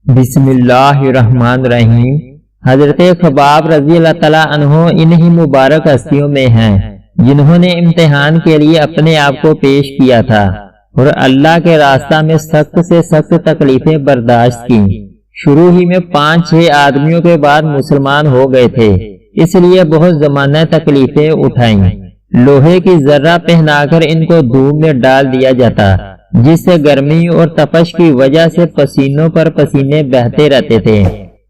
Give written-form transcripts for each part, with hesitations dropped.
بسم اللہ الرحمن الرحیم۔ حضرت خباب رضی اللہ تعالیٰ عنہ انہی مبارک ہستیوں میں ہیں جنہوں نے امتحان کے لیے اپنے آپ کو پیش کیا تھا اور اللہ کے راستہ میں سخت سے سخت تکلیفیں برداشت کی۔ شروع ہی میں 5-6 آدمیوں کے بعد مسلمان ہو گئے تھے، اس لیے بہت زمانہ تکلیفیں اٹھائیں۔ لوہے کی ذرہ پہنا کر ان کو دھوپ میں ڈال دیا جاتا، جس سے گرمی اور تپش کی وجہ سے پسینوں پر پسینے بہتے رہتے تھے۔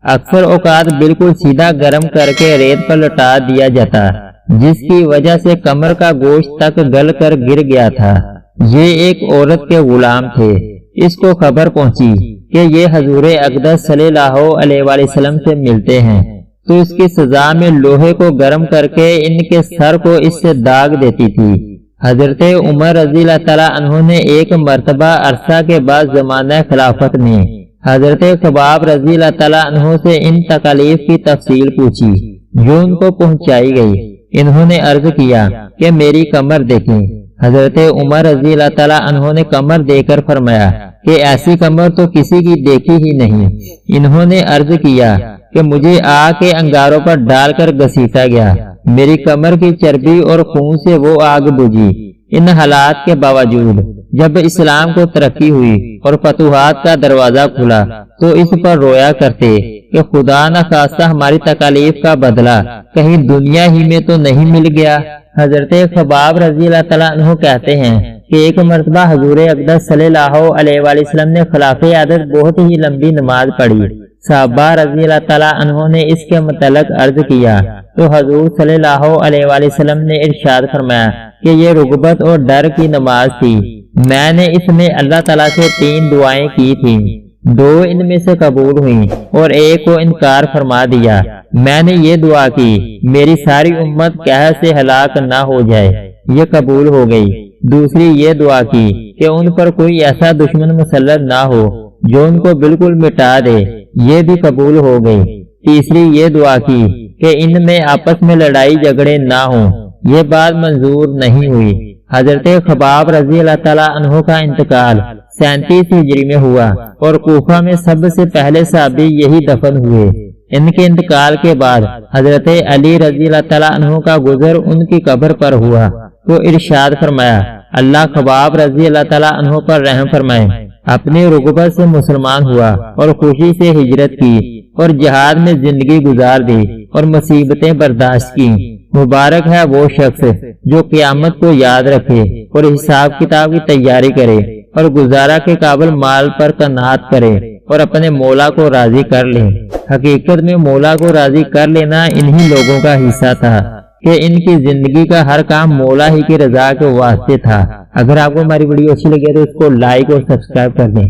اکثر اوقات بالکل سیدھا گرم کر کے ریت پر لٹا دیا جاتا، جس کی وجہ سے کمر کا گوشت تک گل کر گر گیا تھا۔ یہ ایک عورت کے غلام تھے۔ اس کو خبر پہنچی کہ یہ حضور اقدس صلی اللہ علیہ وآلہ وسلم سے ملتے ہیں، تو اس کی سزا میں لوہے کو گرم کر کے ان کے سر کو اس سے داغ دیتی تھی۔ حضرت عمر رضی اللہ تعالیٰ عنہ نے ایک مرتبہ عرصہ کے بعد زمانہ خلافت میں حضرت خباب رضی اللہ تعالیٰ عنہ سے ان تکالیف کی تفصیل پوچھی جو ان کو پہنچائی گئی۔ انہوں نے عرض کیا کہ میری کمر دیکھیں۔ حضرت عمر رضی اللہ تعالیٰ عنہ نے کمر دے کر فرمایا کہ ایسی کمر تو کسی کی دیکھی ہی نہیں۔ انہوں نے عرض کیا کہ مجھے آگ کے انگاروں پر ڈال کر گھسیٹا گیا، میری کمر کی چربی اور خون سے وہ آگ بجھی۔ ان حالات کے باوجود جب اسلام کو ترقی ہوئی اور فتوحات کا دروازہ کھلا تو اس پر رویا کرتے کہ خدا نخواستہ ہماری تکالیف کا بدلہ کہیں دنیا ہی میں تو نہیں مل گیا۔ حضرت خباب رضی اللہ تعالیٰ عنہ کہتے ہیں کہ ایک مرتبہ حضور اقدس صلی اللہ علیہ وآلہ وسلم نے خلاف عادت بہت ہی لمبی نماز پڑھی۔ صحابہ رضی اللہ تعالیٰ عنہ نے اس کے متعلق عرض کیا تو حضور صلی اللہ علیہ وآلہ وسلم نے ارشاد فرمایا کہ یہ رغبت اور ڈر کی نماز تھی۔ میں نے اس میں اللہ تعالیٰ سے 3 دعائیں کی تھیں، 2 ان میں سے قبول ہوئیں اور ایک کو انکار فرما دیا۔ میں نے یہ دعا کی میری ساری امت قحط سے ہلاک نہ ہو جائے، یہ قبول ہو گئی۔ دوسری یہ دعا کی کہ ان پر کوئی ایسا دشمن مسلط نہ ہو جو ان کو بالکل مٹا دے، یہ بھی قبول ہو گئی۔ تیسری یہ دعا کی کہ ان میں آپس میں لڑائی جھگڑے نہ ہوں، یہ بات منظور نہیں ہوئی۔ حضرت خباب رضی اللہ تعالیٰ عنہ کا انتقال 37 ہجری میں ہوا اور کوفہ میں سب سے پہلے صحابی یہی دفن ہوئے۔ ان کے انتقال کے بعد حضرت علی رضی اللہ تعالیٰ عنہ کا گزر ان کی قبر پر ہوا تو ارشاد فرمایا اللہ خباب رضی اللہ تعالیٰ عنہ پر رحم فرمائے۔ اپنی رغبت سے مسلمان ہوا اور خوشی سے ہجرت کی اور جہاد میں زندگی گزار دی اور مصیبتیں برداشت کی۔ مبارک ہے وہ شخص جو قیامت کو یاد رکھے اور حساب کتاب کی تیاری کرے اور گزارا کے قابل مال پر قناعت کرے اور اپنے مولا کو راضی کر لے۔ حقیقت میں مولا کو راضی کر لینا انہی لوگوں کا حصہ تھا کہ ان کی زندگی کا ہر کام مولا ہی کی رضا کے واسطے تھا۔ اگر آپ کو ہماری ویڈیو اچھی لگے تو اس کو لائک اور سبسکرائب کر دیں۔